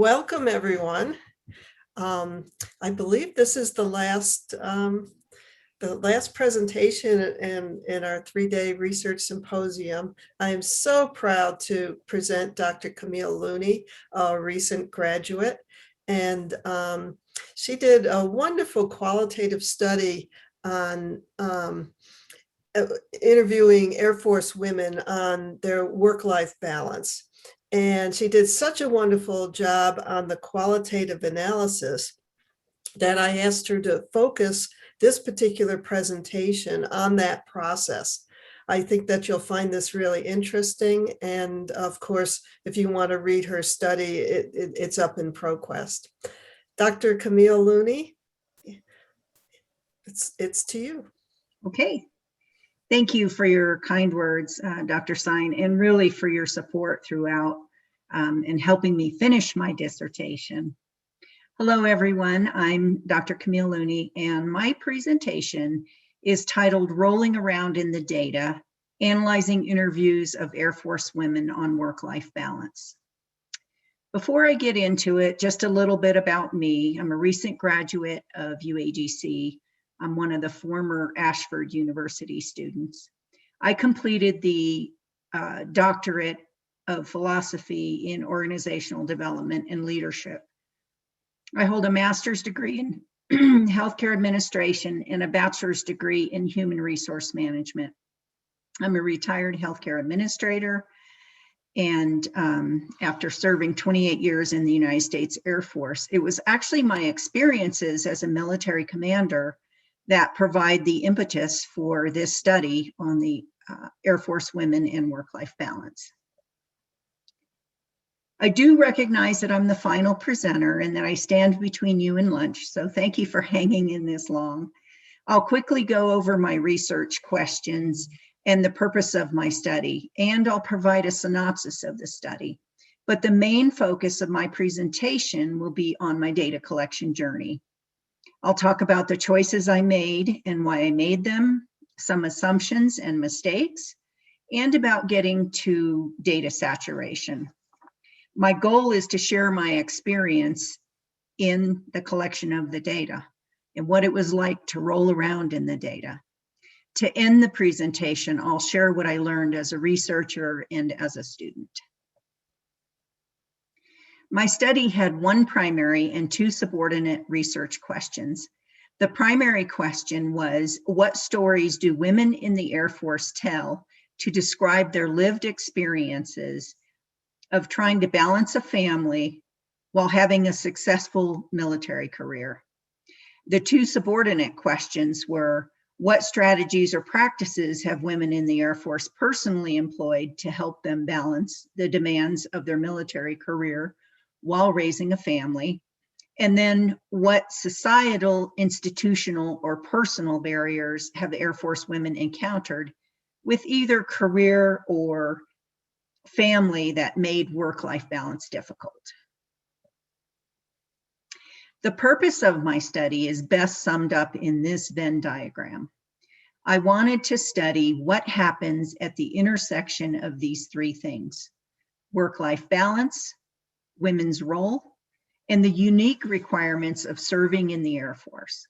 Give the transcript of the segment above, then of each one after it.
welcome everyone. I believe this is the last presentation in our 3-day research symposium. I am so proud to present Dr. Camille Looney, a recent graduate, and she did a wonderful qualitative study on interviewing Air Force women on their work-life balance. And she did such a wonderful job on the qualitative analysis that I asked her to focus this particular presentation on that process. I think that you'll find this really interesting. And of course, if you want to read her study, it's up in ProQuest. Dr. Camille Looney, it's to you. Okay. Thank you for your kind words, Dr. Stein, and really for your support throughout and helping me finish my dissertation. Hello, everyone. I'm Dr. Camille Looney, and my presentation is titled Rolling Around in the Data, Analyzing Interviews of Air Force Women on Work-Life Balance. Before I get into it, just a little bit about me. I'm a recent graduate of UAGC. I'm one of the former Ashford University students. I completed the doctorate of philosophy in organizational development and leadership. I hold a master's degree in healthcare administration and a bachelor's degree in human resource management. I'm a retired healthcare administrator, and after serving 28 years in the United States Air Force, it was actually my experiences as a military commander that provide the impetus for this study on the Air Force women and work-life balance. I do recognize that I'm the final presenter and that I stand between you and lunch, so thank you for hanging in this long. I'll quickly go over my research questions and the purpose of my study, and I'll provide a synopsis of the study. But the main focus of my presentation will be on my data collection journey. I'll talk about the choices I made and why I made them, some assumptions and mistakes, and about getting to data saturation. My goal is to share my experience in the collection of the data and what it was like to roll around in the data. To end the presentation, I'll share what I learned as a researcher and as a student. My study had one primary and two subordinate research questions. The primary question was, what stories do women in the Air Force tell to describe their lived experiences of trying to balance a family while having a successful military career? The two subordinate questions were, what strategies or practices have women in the Air Force personally employed to help them balance the demands of their military career while raising a family? And then what societal, institutional, or personal barriers have Air Force women encountered with either career or family that made work-life balance difficult? The purpose of my study is best summed up in this Venn diagram. I wanted to study what happens at the intersection of these three things: work-life balance, women's role, and the unique requirements of serving in the Air Force.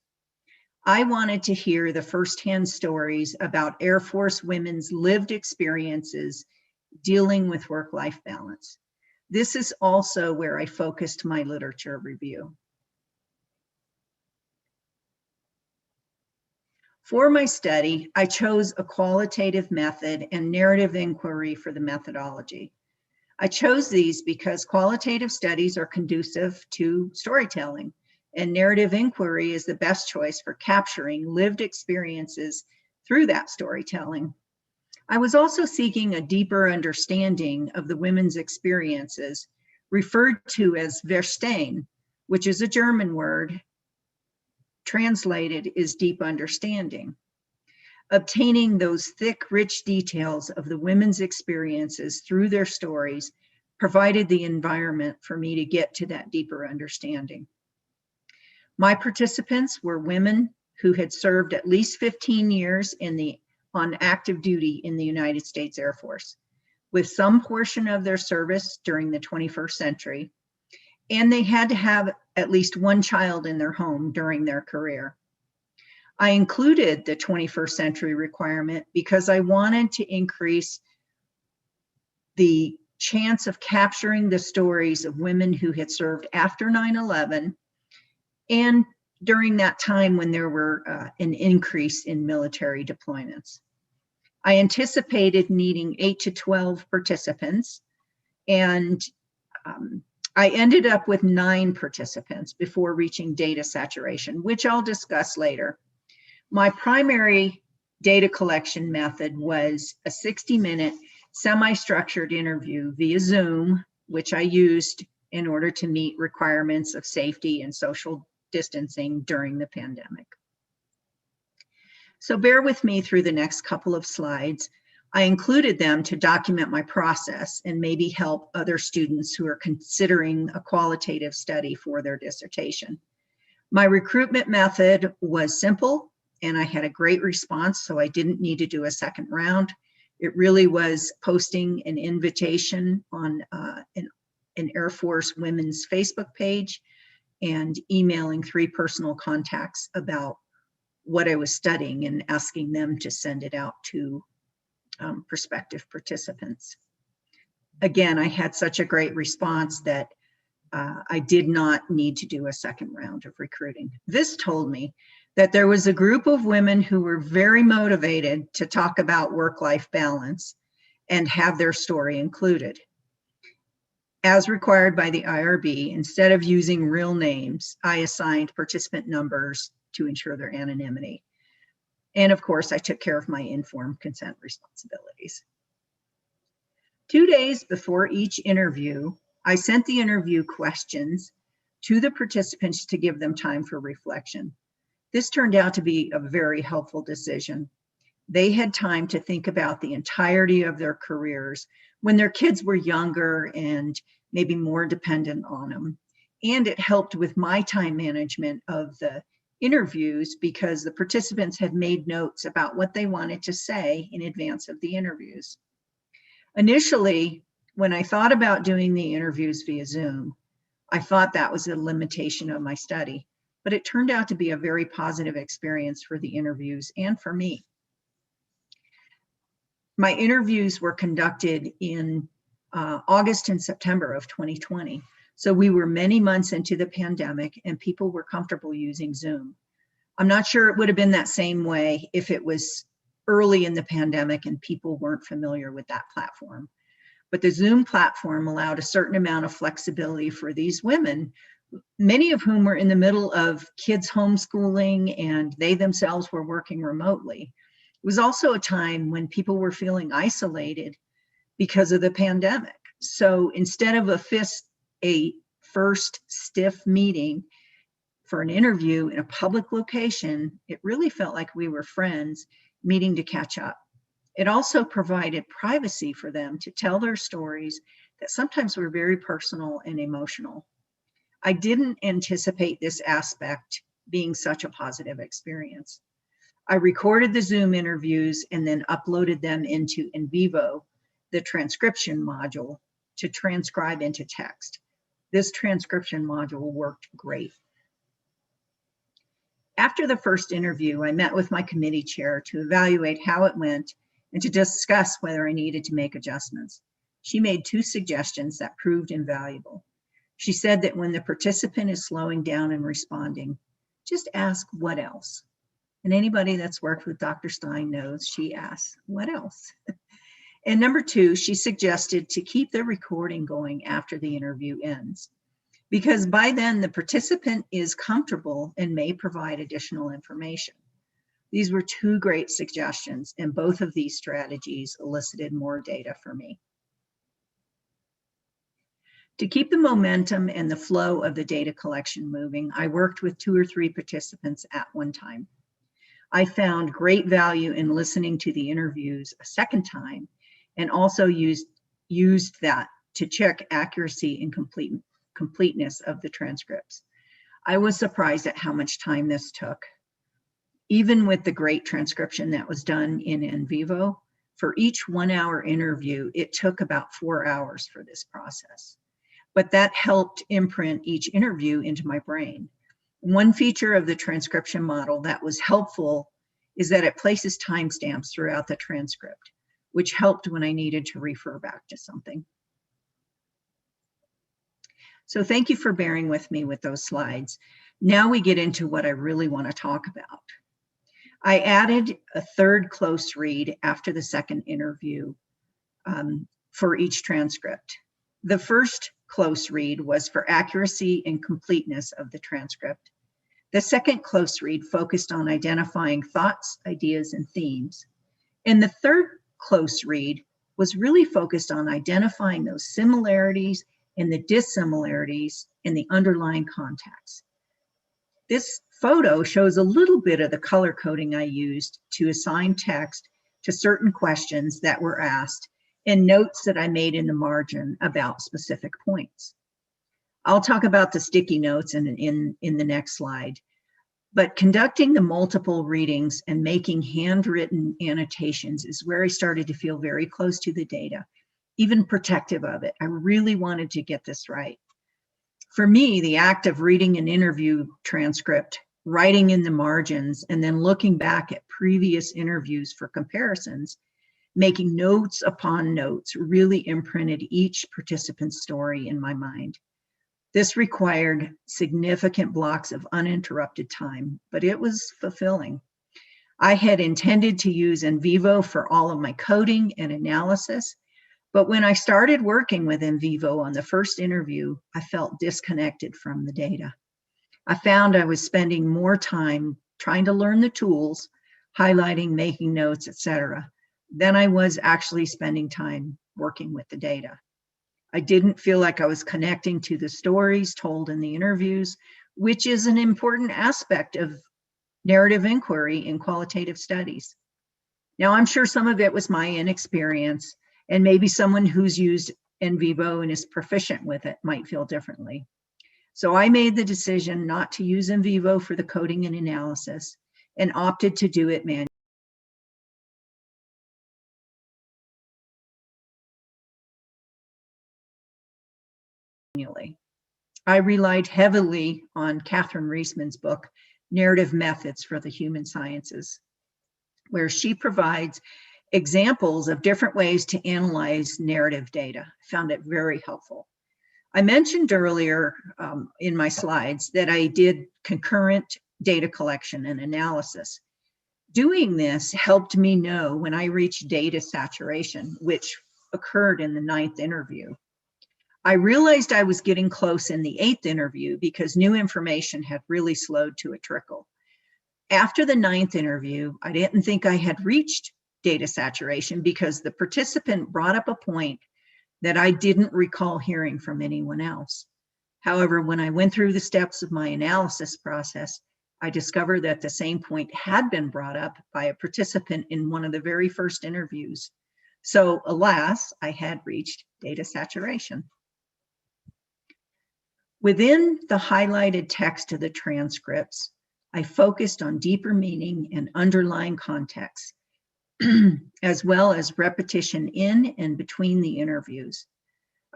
I wanted to hear the firsthand stories about Air Force women's lived experiences dealing with work-life balance. This is also where I focused my literature review. For my study, I chose a qualitative method and narrative inquiry for the methodology. I chose these because qualitative studies are conducive to storytelling, and narrative inquiry is the best choice for capturing lived experiences through that storytelling. I was also seeking a deeper understanding of the women's experiences, referred to as Verstehen, which is a German word, translated is deep understanding. Obtaining those thick, rich details of the women's experiences through their stories provided the environment for me to get to that deeper understanding. My participants were women who had served at least 15 years on active duty in the United States Air Force, with some portion of their service during the 21st century, and they had to have at least one child in their home during their career. I included the 21st century requirement because I wanted to increase the chance of capturing the stories of women who had served after 9/11 and during that time when there were an increase in military deployments. I anticipated needing 8 to 12 participants, and I ended up with 9 participants before reaching data saturation, which I'll discuss later. My primary data collection method was a 60-minute semi-structured interview via Zoom, which I used in order to meet requirements of safety and social distancing during the pandemic. So bear with me through the next couple of slides. I included them to document my process and maybe help other students who are considering a qualitative study for their dissertation. My recruitment method was simple, and I had a great response, so I didn't need to do a second round. It really was posting an invitation on an Air Force Women's Facebook page and emailing 3 personal contacts about what I was studying and asking them to send it out to prospective participants. Again, I had such a great response that I did not need to do a second round of recruiting. This told me that there was a group of women who were very motivated to talk about work-life balance and have their story included. As required by the IRB, instead of using real names, I assigned participant numbers to ensure their anonymity. And of course, I took care of my informed consent responsibilities. 2 days before each interview, I sent the interview questions to the participants to give them time for reflection. This turned out to be a very helpful decision. They had time to think about the entirety of their careers when their kids were younger and maybe more dependent on them. And it helped with my time management of the interviews because the participants had made notes about what they wanted to say in advance of the interviews. Initially, when I thought about doing the interviews via Zoom, I thought that was a limitation of my study, but it turned out to be a very positive experience for the interviews and for me. My interviews were conducted in August and September of 2020. So we were many months into the pandemic and people were comfortable using Zoom. I'm not sure it would have been that same way if it was early in the pandemic and people weren't familiar with that platform. But the Zoom platform allowed a certain amount of flexibility for these women, many of whom were in the middle of kids homeschooling and they themselves were working remotely. It was also a time when people were feeling isolated because of the pandemic. So instead of a first stiff meeting for an interview in a public location, it really felt like we were friends meeting to catch up. It also provided privacy for them to tell their stories that sometimes were very personal and emotional. I didn't anticipate this aspect being such a positive experience. I recorded the Zoom interviews and then uploaded them into NVivo, the transcription module, to transcribe into text. This transcription module worked great. After the first interview, I met with my committee chair to evaluate how it went and to discuss whether I needed to make adjustments. She made 2 suggestions that proved invaluable. She said that when the participant is slowing down and responding, just ask what else. And anybody that's worked with Dr. Stein knows she asks, what else? And number 2, she suggested to keep the recording going after the interview ends, because by then the participant is comfortable and may provide additional information. These were 2 great suggestions, and both of these strategies elicited more data for me. To keep the momentum and the flow of the data collection moving, I worked with 2 or 3 participants at one time. I found great value in listening to the interviews a second time and also used that to check accuracy and completeness of the transcripts. I was surprised at how much time this took. Even with the great transcription that was done in NVivo, for each 1-hour interview, it took about 4 hours for this process. but that helped imprint each interview into my brain. One feature of the transcription model that was helpful is that it places timestamps throughout the transcript, which helped when I needed to refer back to something. So thank you for bearing with me with those slides. Now we get into what I really want to talk about. I added a third close read after the second interview for each transcript. The first close read was for accuracy and completeness of the transcript. The second close read focused on identifying thoughts, ideas, and themes. And the third close read was really focused on identifying those similarities and the dissimilarities in the underlying context. This photo shows a little bit of the color coding I used to assign text to certain questions that were asked and notes that I made in the margin about specific points. I'll talk about the sticky notes in the next slide. But conducting the multiple readings and making handwritten annotations is where I started to feel very close to the data, even protective of it. I really wanted to get this right. For me, the act of reading an interview transcript, writing in the margins, and then looking back at previous interviews for comparisons, making notes upon notes really imprinted each participant's story in my mind. This required significant blocks of uninterrupted time, but it was fulfilling. I had intended to use NVivo for all of my coding and analysis, but when I started working with NVivo on the first interview, I felt disconnected from the data. I found I was spending more time trying to learn the tools, highlighting, making notes, etc., than I was actually spending time working with the data. I didn't feel like I was connecting to the stories told in the interviews, which is an important aspect of narrative inquiry in qualitative studies. Now, I'm sure some of it was my inexperience, and maybe someone who's used NVivo and is proficient with it might feel differently. So I made the decision not to use NVivo for the coding and analysis and opted to do it manually. I relied heavily on Catherine Reisman's book, Narrative Methods for the Human Sciences, where she provides examples of different ways to analyze narrative data. I found it very helpful. I mentioned earlier in my slides that I did concurrent data collection and analysis. Doing this helped me know when I reached data saturation, which occurred in the 9th interview. I realized I was getting close in the 8th interview because new information had really slowed to a trickle. After the 9th interview, I didn't think I had reached data saturation because the participant brought up a point that I didn't recall hearing from anyone else. However, when I went through the steps of my analysis process, I discovered that the same point had been brought up by a participant in one of the very first interviews. So alas, I had reached data saturation. Within the highlighted text of the transcripts, I focused on deeper meaning and underlying context, as well as repetition in and between the interviews.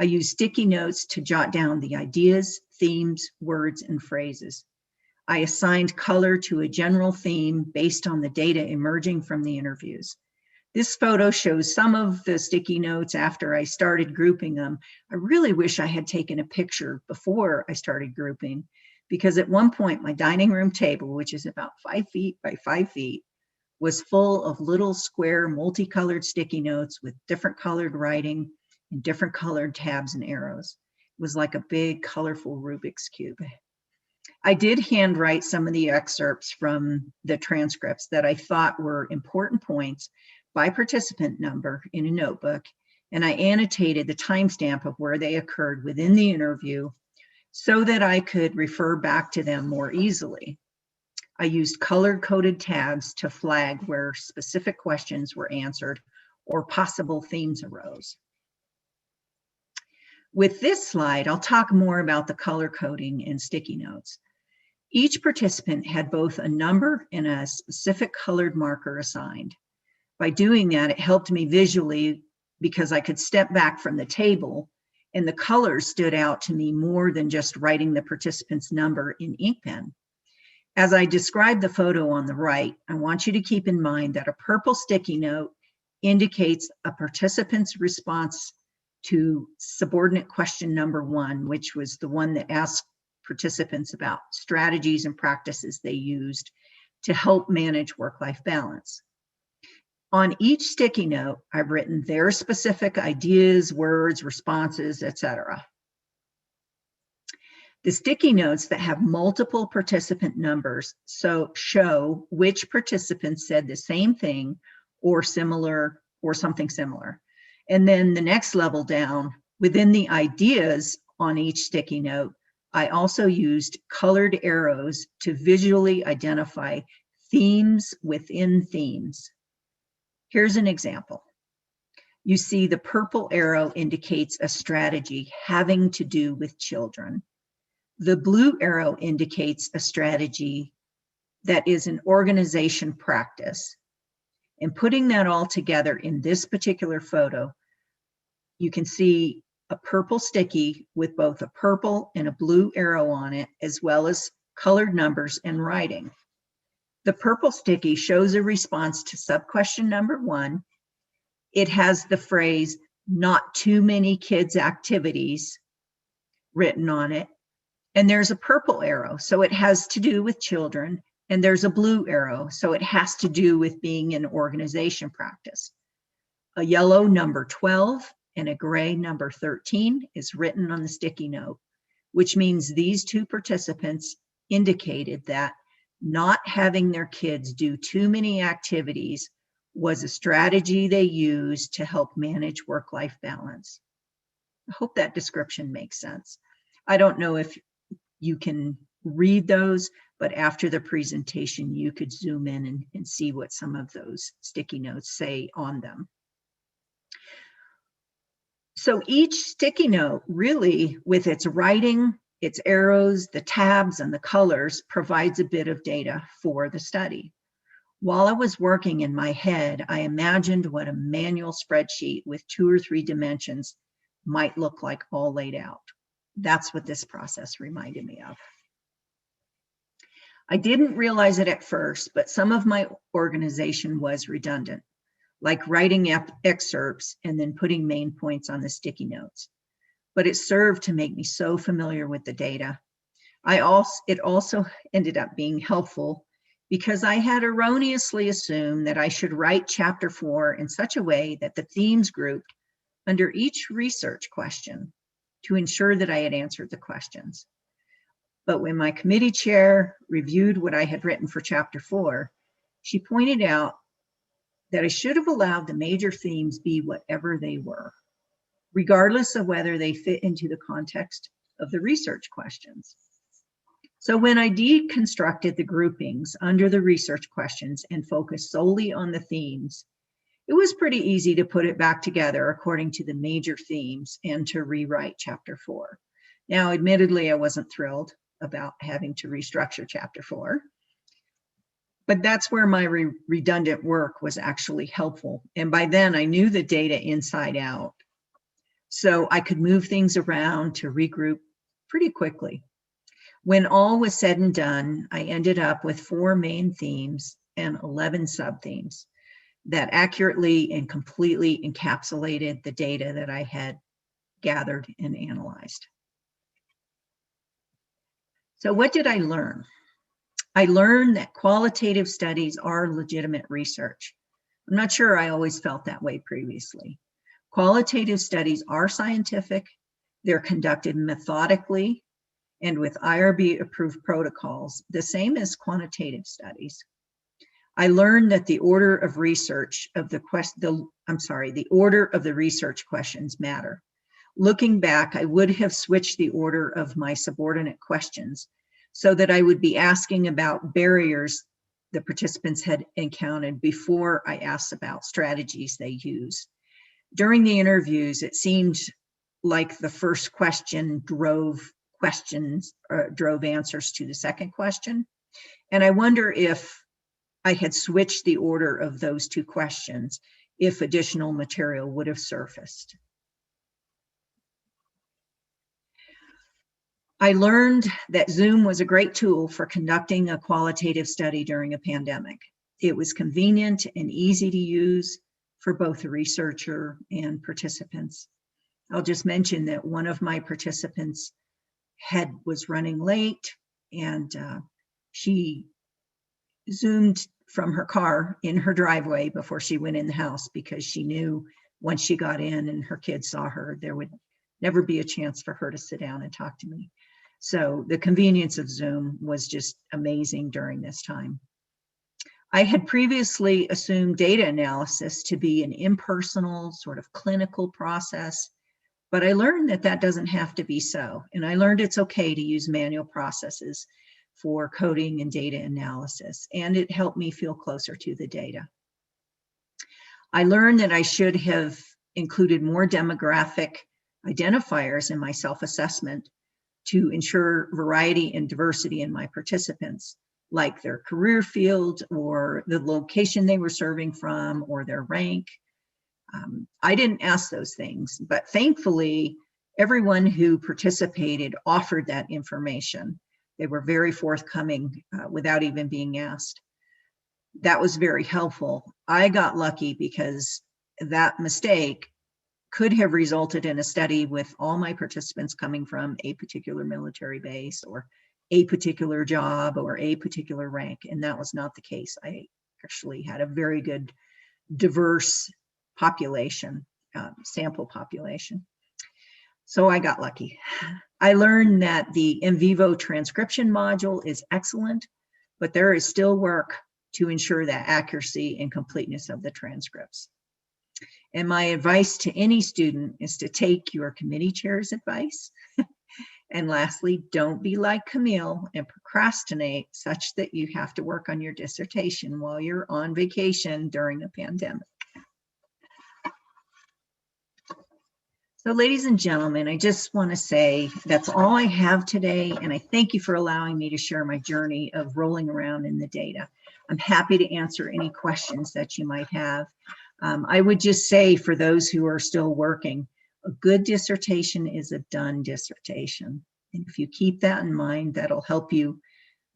I used sticky notes to jot down the ideas, themes, words, and phrases. I assigned color to a general theme based on the data emerging from the interviews. This photo shows some of the sticky notes after I started grouping them. I really wish I had taken a picture before I started grouping, because at one point my dining room table, which is about 5 feet by 5 feet, was full of little square multicolored sticky notes with different colored writing and different colored tabs and arrows. It was like a big colorful Rubik's Cube. I did handwrite some of the excerpts from the transcripts that I thought were important points by participant number in a notebook, and I annotated the timestamp of where they occurred within the interview so that I could refer back to them more easily. I used color-coded tabs to flag where specific questions were answered or possible themes arose. With this slide, I'll talk more about the color coding and sticky notes. Each participant had both a number and a specific colored marker assigned. By doing that, it helped me visually because I could step back from the table and the colors stood out to me more than just writing the participant's number in ink pen. As I describe the photo on the right, I want you to keep in mind that a purple sticky note indicates a participant's response to subordinate question number 1, which was the one that asked participants about strategies and practices they used to help manage work-life balance. On each sticky note, I've written their specific ideas, words, responses, etc. The sticky notes that have multiple participant numbers show which participants said the same thing or similar or something similar. And then the next level down, within the ideas on each sticky note, I also used colored arrows to visually identify themes within themes. Here's an example. You see the purple arrow indicates a strategy having to do with children. The blue arrow indicates a strategy that is an organization practice. And putting that all together in this particular photo, you can see a purple sticky with both a purple and a blue arrow on it, as well as colored numbers and writing. The purple sticky shows a response to sub-question number 1. It has the phrase, "not too many kids' activities," written on it. And there's a purple arrow, so it has to do with children. And there's a blue arrow, so it has to do with being in organization practice. A yellow number 12 and a gray number 13 is written on the sticky note, which means these two participants indicated that not having their kids do too many activities was a strategy they used to help manage work-life balance. I hope that description makes sense. I don't know if you can read those, but after the presentation, you could zoom in and see what some of those sticky notes say on them. So each sticky note really, with its writing, its arrows, the tabs, and the colors, provides a bit of data for the study. While I was working in my head, I imagined what a manual spreadsheet with 2 or 3 dimensions might look like all laid out. That's what this process reminded me of. I didn't realize it at first, but some of my organization was redundant, like writing excerpts and then putting main points on the sticky notes. But it served to make me so familiar with the data. It also ended up being helpful because I had erroneously assumed that I should write chapter 4 in such a way that the themes grouped under each research question to ensure that I had answered the questions. But when my committee chair reviewed what I had written for chapter 4, she pointed out that I should have allowed the major themes be whatever they were, regardless of whether they fit into the context of the research questions. So when I deconstructed the groupings under the research questions and focused solely on the themes, it was pretty easy to put it back together according to the major themes and to rewrite chapter 4. Now, admittedly, I wasn't thrilled about having to restructure chapter 4, but that's where my redundant work was actually helpful. And by then I knew the data inside out, so I could move things around to regroup pretty quickly. When all was said and done, I ended up with 4 main themes and 11 sub-themes that accurately and completely encapsulated the data that I had gathered and analyzed. So what did I learn? I learned that qualitative studies are legitimate research. I'm not sure I always felt that way previously. Qualitative studies are scientific, they're conducted methodically and with IRB-approved protocols, the same as quantitative studies. I learned that the order of research of the order of the research questions matter. Looking back, I would have switched the order of my subordinate questions so that I would be asking about barriers the participants had encountered before I asked about strategies they use. During the interviews, it seemed like the first question drove answers to the second question. And I wonder if I had switched the order of those 2 questions, if additional material would have surfaced. I learned that Zoom was a great tool for conducting a qualitative study during a pandemic. It was convenient and easy to use for both the researcher and participants. I'll just mention that one of my participants was running late, and she Zoomed from her car in her driveway before she went in the house, because she knew once she got in and her kids saw her, there would never be a chance for her to sit down and talk to me. So the convenience of Zoom was just amazing during this time. I had previously assumed data analysis to be an impersonal, sort of clinical process, but I learned that that doesn't have to be so. And I learned it's okay to use manual processes for coding and data analysis, and it helped me feel closer to the data. I learned that I should have included more demographic identifiers in my self-assessment to ensure variety and diversity in my participants, like their career field or the location they were serving from or their rank. I didn't ask those things, but thankfully, everyone who participated offered that information. They were very forthcoming without even being asked. That was very helpful. I got lucky because that mistake could have resulted in a study with all my participants coming from a particular military base or a particular job or a particular rank, and that was not the case. I actually had a very good, diverse population, sample population. So I got lucky. I learned that the in vivo transcription module is excellent, but there is still work to ensure that accuracy and completeness of the transcripts. And my advice to any student is to take your committee chair's advice. And lastly, don't be like Camille and procrastinate such that you have to work on your dissertation while you're on vacation during a pandemic. So ladies and gentlemen, I just want to say that's all I have today, and I thank you for allowing me to share my journey of rolling around in the data. I'm happy to answer any questions that you might have. I would just say, for those who are still working, a good dissertation is a done dissertation. And if you keep that in mind, that'll help you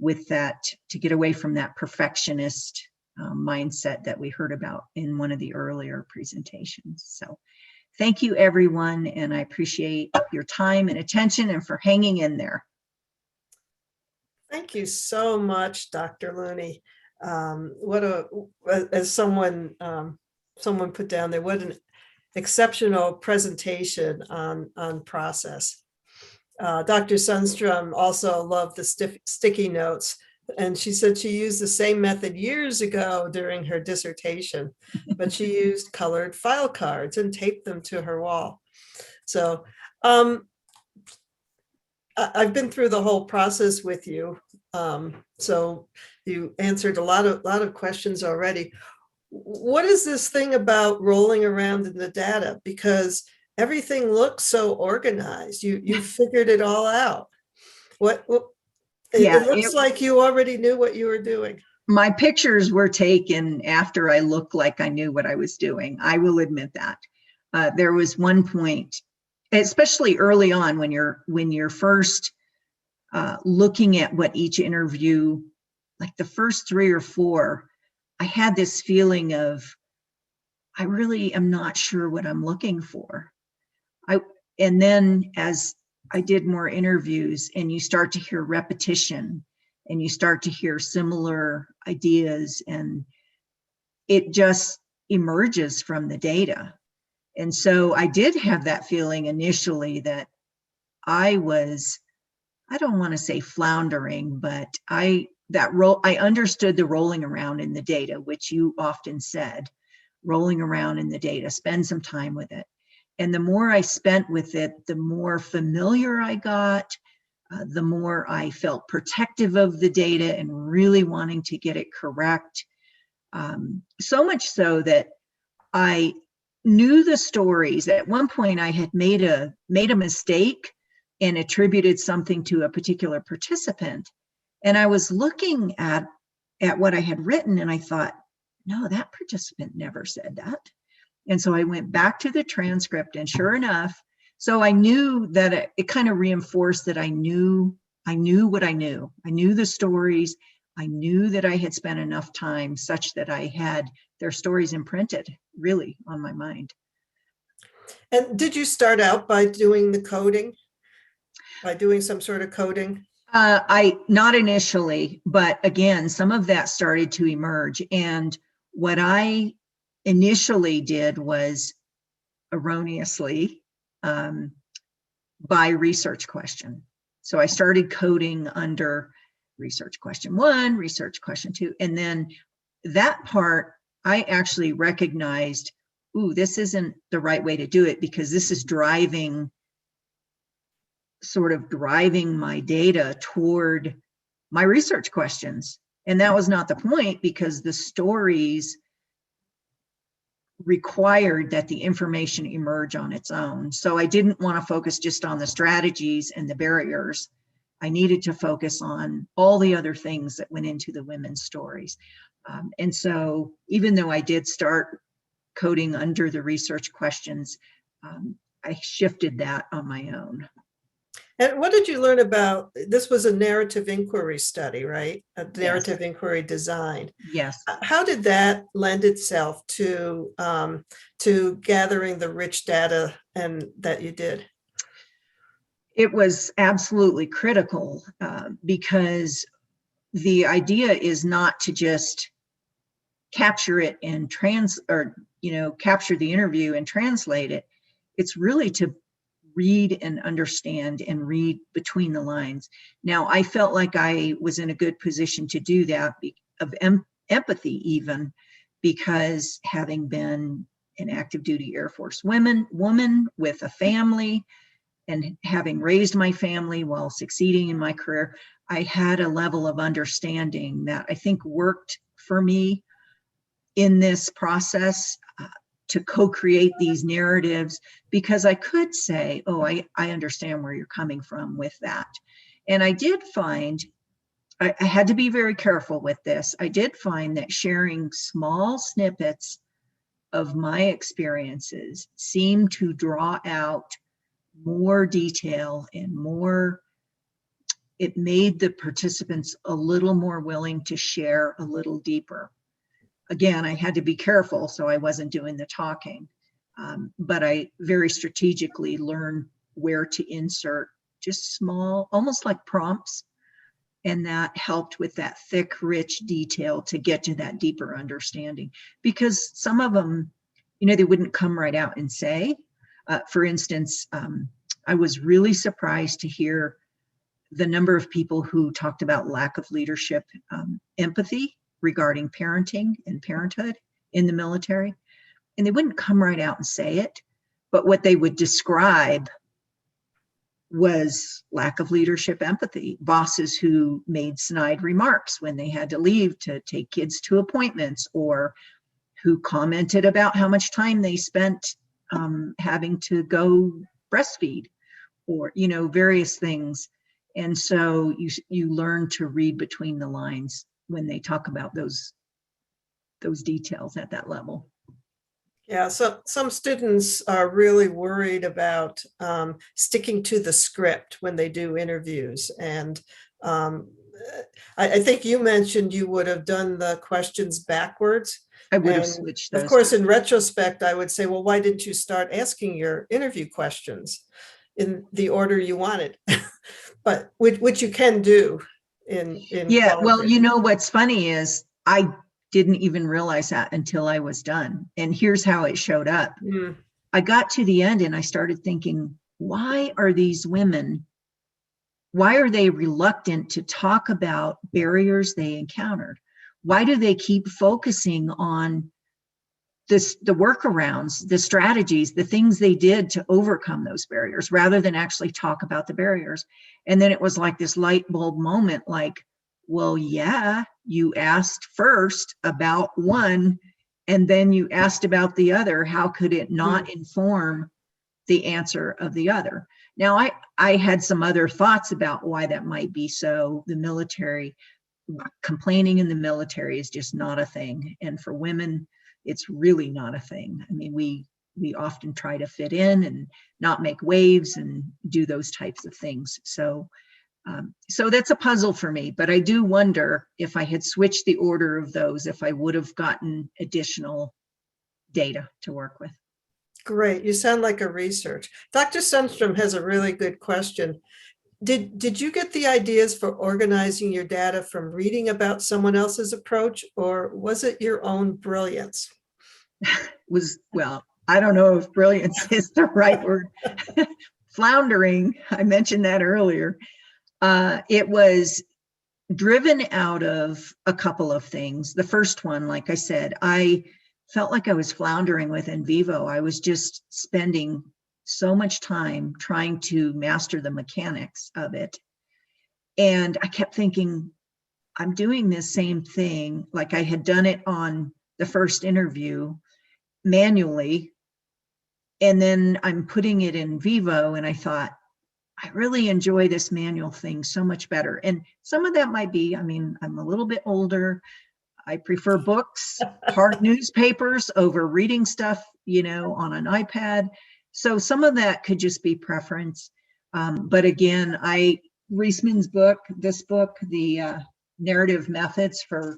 with that, to get away from that perfectionist mindset that we heard about in one of the earlier presentations. So thank you, everyone, and I appreciate your time and attention and for hanging in there. Thank you so much, Dr. Looney. As someone put down there, what an exceptional presentation on process. Dr. Sundstrom also loved the sticky notes, and she said she used the same method years ago during her dissertation, but she used colored file cards and taped them to her wall. So I've been through the whole process with you. So you answered a lot of questions already. What is this thing about rolling around in the data? Because everything looks so organized. You figured it all out. It looks like you already knew what you were doing. My pictures were taken after I looked like I knew what I was doing. I will admit that. There was one point, especially early on, when you're first looking at what each interview, like the first 3 or 4, I had this feeling of, I really am not sure what I'm looking for. And then as I did more interviews and you start to hear repetition and you start to hear similar ideas, and it just emerges from the data. And so I did have that feeling initially that I don't want to say floundering, but I understood the rolling around in the data, which you often said, rolling around in the data, spend some time with it. And the more I spent with it, the more familiar I got, the more I felt protective of the data and really wanting to get it correct. So much so that I knew the stories. At one point I had made a mistake and attributed something to a particular participant. And I was looking at what I had written and I thought, no, that participant never said that. And so I went back to the transcript, and sure enough, So I knew that it kind of reinforced that I knew what I knew. I knew the stories. I knew that I had spent enough time such that I had their stories imprinted really on my mind. And did you start out by doing the coding? By doing some sort of coding? I not initially, but again, some of that started to emerge. And what I initially did was erroneously by research question. So I started coding under research question 1, research question 2, and then that part I actually recognized, ooh, this isn't the right way to do it, because this is sort of driving my data toward my research questions. And that was not the point, because the stories required that the information emerge on its own. So I didn't want to focus just on the strategies and the barriers. I needed to focus on all the other things that went into the women's stories. And so even though I did start coding under the research questions, I shifted that on my own. And what did you learn about, this was a narrative inquiry study, right? A narrative Yes. inquiry design. Yes. How did that lend itself to gathering the rich data and that you did? It was absolutely critical because the idea is not to just capture it and capture the interview and translate it. It's really to read and understand and read between the lines. Now, I felt like I was in a good position to do that, of empathy even, because having been an active duty Air Force woman with a family, and having raised my family while succeeding in my career, I had a level of understanding that I think worked for me in this process to co-create these narratives, because I could say, oh, I understand where you're coming from with that. And I did find, I had to be very careful with this. I did find that sharing small snippets of my experiences seemed to draw out more detail and more, it made the participants a little more willing to share a little deeper. Again, I had to be careful, so I wasn't doing the talking, but I very strategically learned where to insert just small, almost like prompts, and that helped with that thick, rich detail to get to that deeper understanding. Because some of them, they wouldn't come right out and say. For instance, I was really surprised to hear the number of people who talked about lack of leadership, empathy regarding parenting and parenthood in the military. And they wouldn't come right out and say it, but what they would describe was lack of leadership empathy. Bosses who made snide remarks when they had to leave to take kids to appointments, or who commented about how much time they spent having to go breastfeed, or various things. And so you learn to read between the lines when they talk about those details at that level. Yeah, so some students are really worried about sticking to the script when they do interviews. And I think you mentioned you would have done the questions backwards. I would have switched those. Of course, in retrospect, I would say, well, why didn't you start asking your interview questions in the order you wanted? But which you can do in yeah, well, what's funny is I didn't even realize that until I was done. And here's how it showed up. I got to the end and I started thinking, why are these women, why are they reluctant to talk about barriers they encountered? Why do they keep focusing on the workarounds, the strategies, the things they did to overcome those barriers, rather than actually talk about the barriers? And then it was like this light bulb moment, like, well, yeah, you asked first about one, and then you asked about the other. How could it not inform the answer of the other? Now, I had some other thoughts about why that might be so. The military, complaining in the military is just not a thing. And for women, it's really not a thing. I mean, we we often try to fit in and not make waves and do those types of things. So that's a puzzle for me, but I do wonder if I had switched the order of those, if I would have gotten additional data to work with. Great. You sound like a research. Dr. Sundstrom has a really good question. Did you get the ideas for organizing your data from reading about someone else's approach, or was it your own brilliance? Well, I don't know if brilliance is the right word. Floundering, I mentioned that earlier. It was driven out of a couple of things. The first one, like I said, I felt like I was floundering with in vivo. I was just spending so much time trying to master the mechanics of it. And I kept thinking, I'm doing this same thing, like I had done it on the first interview manually, and then I'm putting it in vivo, and I thought, I really enjoy this manual thing so much better. And some of that might be, I mean, I'm a little bit older. I prefer books, hard newspapers over reading stuff, on an iPad. So some of that could just be preference. But again, Reisman's book, this book, the Narrative Methods for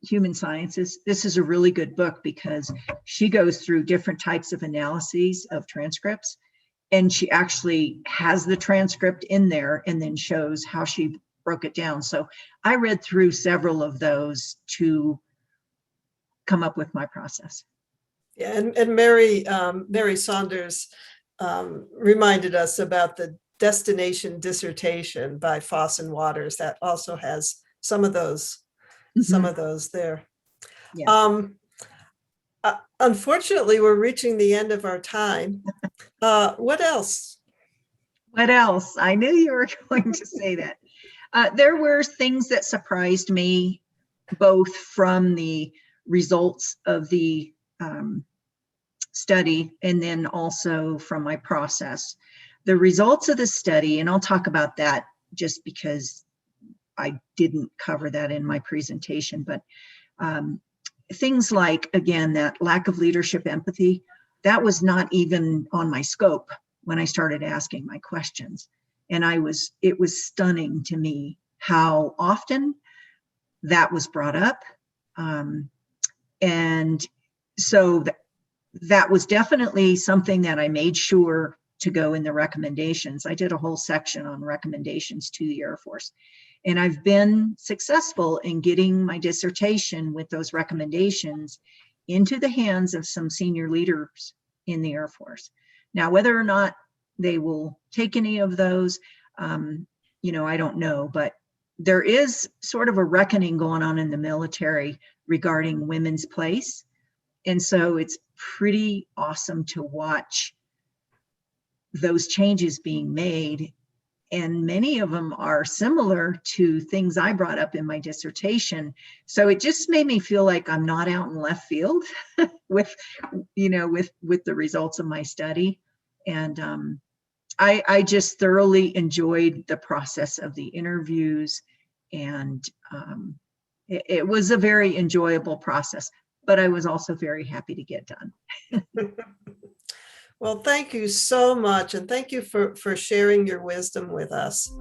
Human Sciences, this is a really good book because she goes through different types of analyses of transcripts. And she actually has the transcript in there and then shows how she broke it down. So I read through several of those to come up with my process. Yeah, and Mary Saunders reminded us about the destination dissertation by Foss and Waters that also has some of those there. Yeah. Unfortunately, we're reaching the end of our time. What else? What else? I knew you were going to say that. There were things that surprised me, both from the results of the study and then also from my process. The results of the study, and I'll talk about that just because I didn't cover that in my presentation, but things like, again, that lack of leadership empathy, that was not even on my scope when I started asking my questions. And it was stunning to me how often that was brought up. And so that was definitely something that I made sure to go in the recommendations. I did a whole section on recommendations to the Air Force. And I've been successful in getting my dissertation with those recommendations into the hands of some senior leaders in the Air Force. Now, whether or not they will take any of those, I don't know, but there is sort of a reckoning going on in the military regarding women's place. And so it's pretty awesome to watch those changes being made. And many of them are similar to things I brought up in my dissertation. So it just made me feel like I'm not out in left field with the results of my study. And I just thoroughly enjoyed the process of the interviews, and it was a very enjoyable process, but I was also very happy to get done. Well, thank you so much. And thank you for sharing your wisdom with us.